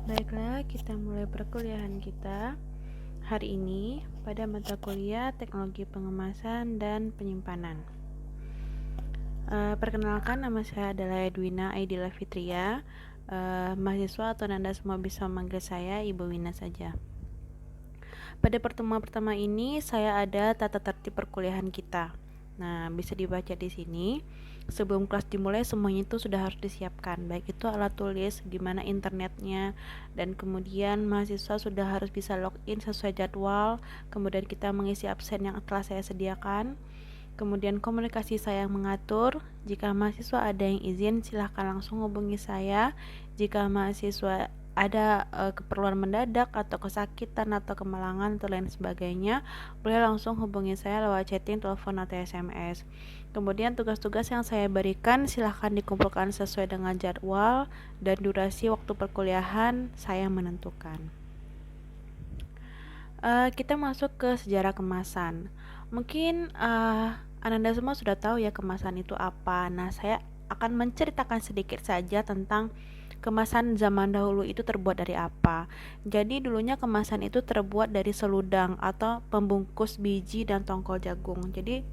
Baiklah, kita mulai perkuliahan kita hari ini pada mata kuliah Teknologi Pengemasan dan Penyimpanan. Perkenalkan, nama saya adalah Edwina Aidila Fitria, mahasiswa atau Anda semua bisa memanggil saya Ibu Wina saja. Pada pertemuan pertama ini, saya ada tata tertib perkuliahan kita. Nah, bisa dibaca di sini. Sebelum kelas dimulai, semuanya itu sudah harus disiapkan, baik itu alat tulis, gimana internetnya, dan kemudian mahasiswa sudah harus bisa login sesuai jadwal. Kemudian kita mengisi absen yang telah saya sediakan. Kemudian komunikasi saya yang mengatur. Jika mahasiswa ada yang izin, silahkan langsung hubungi saya. Jika mahasiswa ada keperluan mendadak atau kesakitan atau kemalangan atau lain sebagainya, boleh langsung hubungi saya lewat chatting, telepon atau SMS. Kemudian tugas-tugas yang saya berikan silahkan dikumpulkan sesuai dengan jadwal dan durasi waktu perkuliahan saya menentukan. Kita masuk ke sejarah kemasan. Mungkin Ananda semua sudah tahu ya kemasan itu apa. Nah, saya akan menceritakan sedikit saja tentang kemasan zaman dahulu itu terbuat dari apa. Jadi dulunya kemasan itu terbuat dari seludang atau pembungkus biji dan tongkol jagung. Jadi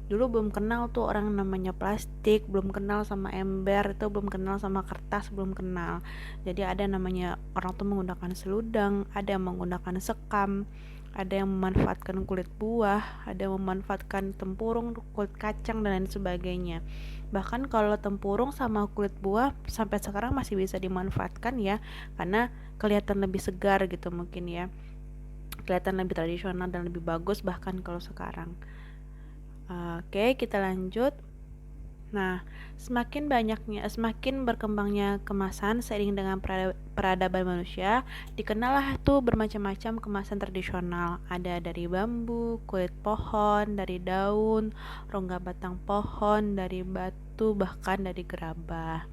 dulu belum kenal tuh orang namanya plastik, belum kenal sama ember, itu belum kenal sama kertas, belum kenal. Jadi ada namanya orang tuh menggunakan seludang, ada yang menggunakan sekam, ada yang memanfaatkan kulit buah, ada yang memanfaatkan tempurung, kulit kacang dan lain sebagainya. Bahkan kalau tempurung sama kulit buah sampai sekarang masih bisa dimanfaatkan ya, karena kelihatan lebih segar gitu mungkin ya, kelihatan lebih tradisional dan lebih bagus bahkan kalau sekarang. Oke, kita lanjut. Nah, semakin berkembangnya kemasan seiring dengan peradaban manusia, dikenallah tuh bermacam-macam kemasan tradisional. Ada dari bambu, kulit pohon, dari daun, rongga batang pohon, dari batu, bahkan dari gerabah.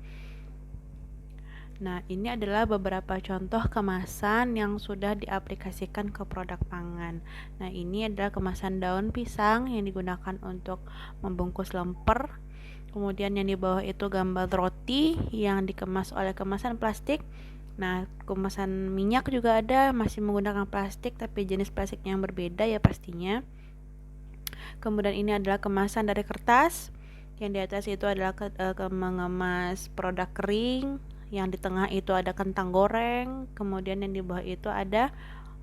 Nah, ini adalah beberapa contoh kemasan yang sudah diaplikasikan ke produk pangan. Nah, ini adalah kemasan daun pisang yang digunakan untuk membungkus lemper. Kemudian yang di bawah itu gambar roti yang dikemas oleh kemasan plastik. Nah, kemasan minyak juga ada, masih menggunakan plastik tapi jenis plastik yang berbeda ya pastinya. Kemudian ini adalah kemasan dari kertas. Yang di atas itu adalah mengemas produk kering, yang di tengah itu ada kentang goreng, kemudian yang di bawah itu ada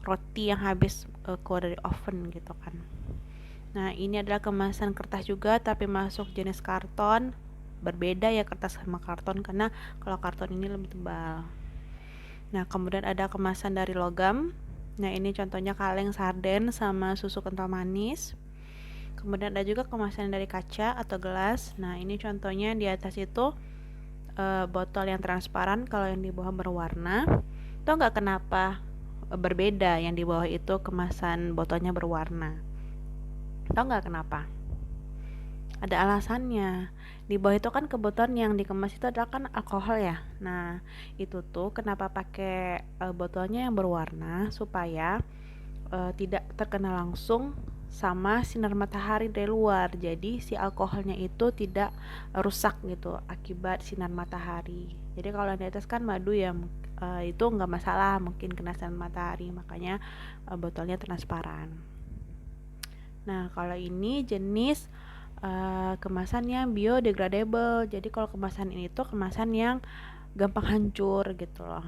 roti yang habis keluar dari oven gitu kan. Nah, ini adalah kemasan kertas juga tapi masuk jenis karton. Berbeda ya kertas sama karton karena kalau karton ini lebih tebal. Nah, kemudian ada kemasan dari logam. Nah, ini contohnya kaleng sarden sama susu kental manis. Kemudian ada juga kemasan dari kaca atau gelas. Nah, ini contohnya di atas itu botol yang transparan, kalau yang di bawah berwarna. Tahu nggak kenapa berbeda yang di bawah itu kemasan botolnya berwarna? Tahu nggak kenapa? Ada alasannya. Di bawah itu kan kebetulan yang dikemas itu adalah kan alkohol ya. Nah, itu tuh kenapa pakai botolnya yang berwarna supaya tidak terkena langsung sama sinar matahari dari luar. Jadi si alkoholnya itu tidak rusak gitu akibat sinar matahari. Jadi kalau di atas kan madu ya, itu nggak masalah mungkin kena sinar matahari, makanya botolnya transparan. Nah, kalau ini jenis kemasan yang biodegradable. Jadi kalau kemasan ini tuh kemasan yang gampang hancur gitu loh.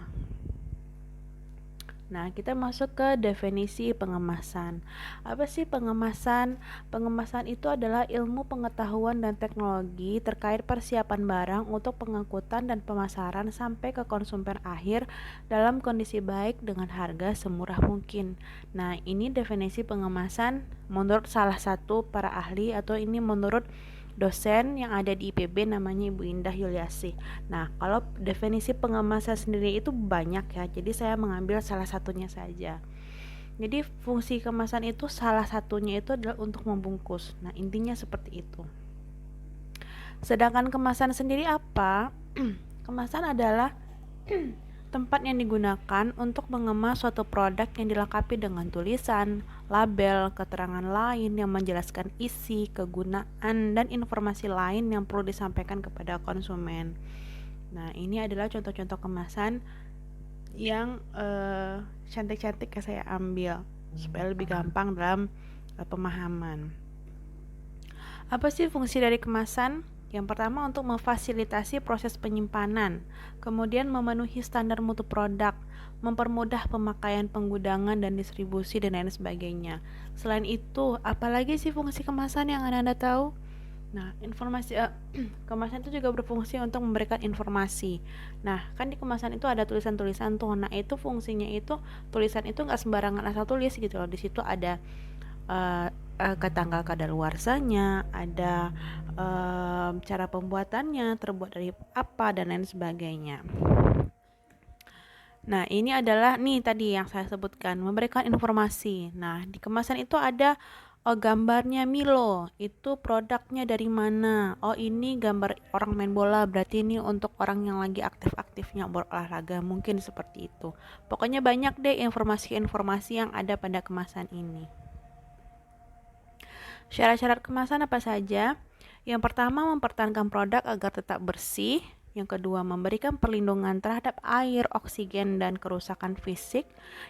Nah, kita masuk ke definisi pengemasan. Apa sih pengemasan? Pengemasan itu adalah ilmu pengetahuan dan teknologi terkait persiapan barang untuk pengangkutan dan pemasaran sampai ke konsumen akhir dalam kondisi baik dengan harga semurah mungkin. Nah, ini definisi pengemasan menurut salah satu para ahli, atau ini menurut dosen yang ada di IPB namanya Ibu Indah Yuliasih. Nah, kalau definisi pengemasan sendiri itu banyak ya, jadi saya mengambil salah satunya saja. Jadi fungsi kemasan itu salah satunya itu adalah untuk membungkus. Nah, intinya seperti itu. Sedangkan kemasan sendiri apa? Kemasan adalah tempat yang digunakan untuk mengemas suatu produk yang dilengkapi dengan tulisan, label, keterangan lain yang menjelaskan isi, kegunaan, dan informasi lain yang perlu disampaikan kepada konsumen. Nah, ini adalah contoh-contoh kemasan yang cantik-cantik yang saya ambil supaya lebih gampang dalam pemahaman. Apa sih fungsi dari kemasan? Yang pertama untuk memfasilitasi proses penyimpanan, kemudian memenuhi standar mutu produk, mempermudah pemakaian penggudangan dan distribusi dan lain sebagainya. Selain itu, apalagi sih fungsi kemasan yang Anda tahu? Nah, informasi kemasan itu juga berfungsi untuk memberikan informasi. Nah, kan di kemasan itu ada tulisan-tulisan tuh. Nah, itu fungsinya itu tulisan itu nggak sembarangan asal tulis gitu loh. Di situ ada tanggal kadaluarsanya, ada cara pembuatannya, terbuat dari apa dan lain sebagainya. Nah, ini adalah nih tadi yang saya sebutkan, memberikan informasi. Nah, di kemasan itu ada gambarnya Milo, itu produknya dari mana? Oh, ini gambar orang main bola, berarti ini untuk orang yang lagi aktif-aktifnya berolahraga, mungkin seperti itu. Pokoknya banyak deh informasi-informasi yang ada pada kemasan ini. Syarat-syarat kemasan apa saja? Yang pertama, mempertahankan produk agar tetap bersih. Yang kedua, memberikan perlindungan terhadap air, oksigen, dan kerusakan fisik.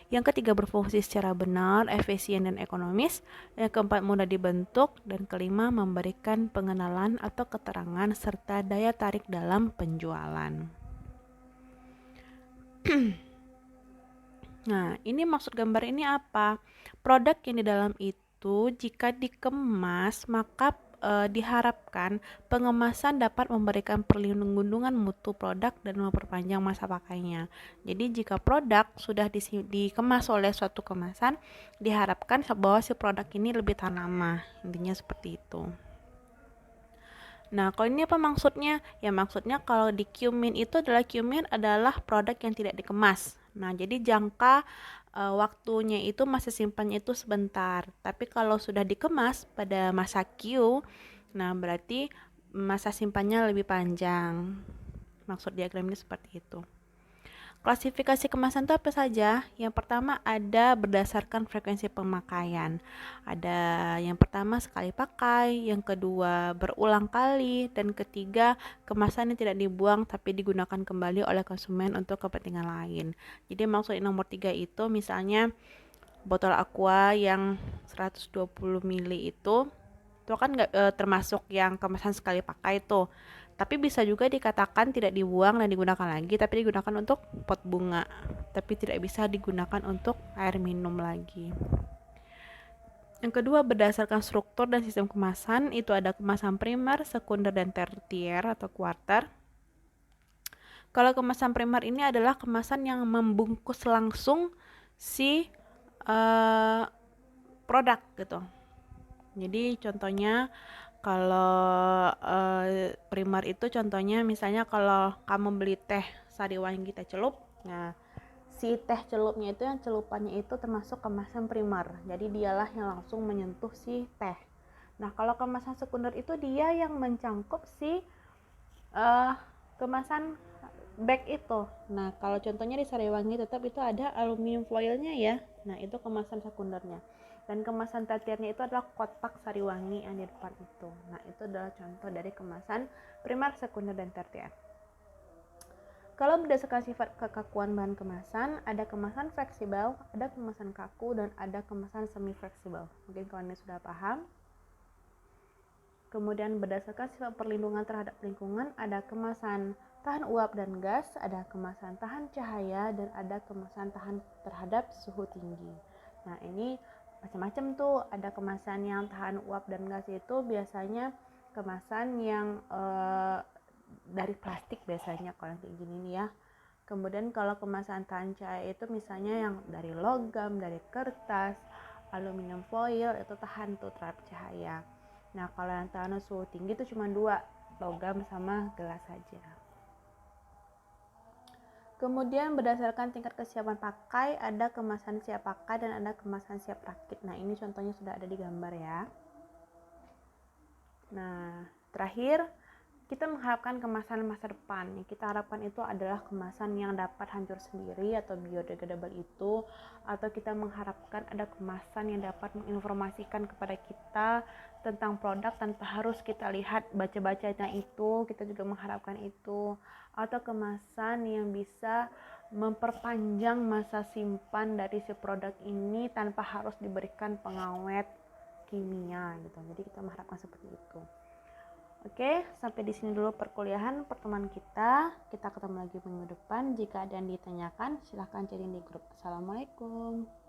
Yang ketiga, berfungsi secara benar, efisien, dan ekonomis. Yang keempat, mudah dibentuk. Dan kelima, memberikan pengenalan atau keterangan serta daya tarik dalam penjualan. Nah, ini maksud gambar ini apa? Produk yang di dalam itu jika dikemas maka diharapkan pengemasan dapat memberikan perlindungan mutu produk dan memperpanjang masa pakainya. Jadi jika produk sudah dikemas oleh suatu kemasan, diharapkan bahwa si produk ini lebih tahan lama. Intinya seperti itu. Nah, kalau ini apa maksudnya? Ya maksudnya kalau di Qmin itu adalah produk yang tidak dikemas. Nah, jadi jangka waktunya itu masa simpannya itu sebentar. Tapi kalau sudah dikemas pada masa Q, nah berarti masa simpannya lebih panjang. Maksud diagram ini seperti itu. Klasifikasi kemasan itu apa saja? Yang pertama ada berdasarkan frekuensi pemakaian. Ada yang pertama sekali pakai, yang kedua berulang kali, dan ketiga kemasan yang tidak dibuang tapi digunakan kembali oleh konsumen untuk kepentingan lain. Jadi maksud nomor 3 itu misalnya botol aqua yang 120 ml itu kan nggak termasuk yang kemasan sekali pakai tuh. Tapi bisa juga dikatakan tidak dibuang dan digunakan lagi, tapi digunakan untuk pot bunga, tapi tidak bisa digunakan untuk air minum lagi. Yang kedua, berdasarkan struktur dan sistem kemasan, itu ada kemasan primer, sekunder, dan tertier atau kuarter. Kalau kemasan primer ini adalah kemasan yang membungkus langsung si produk gitu. Jadi contohnya kalau primer itu contohnya misalnya kalau kamu beli teh Sariwangi teh celup, nah si teh celupnya itu yang celupannya itu termasuk kemasan primer. Jadi dialah yang langsung menyentuh si teh. Nah kalau kemasan sekunder itu dia yang mencangkup si kemasan bag itu. Nah kalau contohnya di Sariwangi tetap itu ada aluminium foilnya ya. Nah itu kemasan sekundernya. Dan kemasan tertiernya itu adalah kotak Sariwangi yang di depan itu. Nah itu adalah contoh dari kemasan primer, sekunder, dan tertier. Kalau berdasarkan sifat kekakuan bahan kemasan, ada kemasan fleksibel, ada kemasan kaku, dan ada kemasan semi fleksibel. Mungkin kalian sudah paham. Kemudian berdasarkan sifat perlindungan terhadap lingkungan, ada kemasan tahan uap dan gas, ada kemasan tahan cahaya, dan ada kemasan tahan terhadap suhu tinggi. Nah ini macam-macam tuh, ada kemasan yang tahan uap dan gas itu biasanya kemasan yang dari plastik biasanya kalau kayak gini nih ya. Kemudian kalau kemasan tahan cahaya itu misalnya yang dari logam, dari kertas, aluminium foil itu tahan tuh terhadap cahaya. Nah kalau yang tahan suhu tinggi itu cuma 2, logam sama gelas saja. Kemudian berdasarkan tingkat kesiapan pakai, ada kemasan siap pakai dan ada kemasan siap rakit. Nah ini contohnya sudah ada di gambar ya. Nah terakhir kita mengharapkan kemasan masa depan. Yang kita harapkan itu adalah kemasan yang dapat hancur sendiri atau biodegradable itu, atau kita mengharapkan ada kemasan yang dapat menginformasikan kepada kita tentang produk tanpa harus kita lihat baca-bacanya itu, kita juga mengharapkan itu, atau kemasan yang bisa memperpanjang masa simpan dari si produk ini tanpa harus diberikan pengawet kimia gitu. Jadi kita mengharapkan seperti itu. Oke, sampai di sini dulu perkuliahan pertemuan kita. Kita ketemu lagi minggu depan. Jika ada yang ditanyakan, silahkan cari di grup. Assalamualaikum.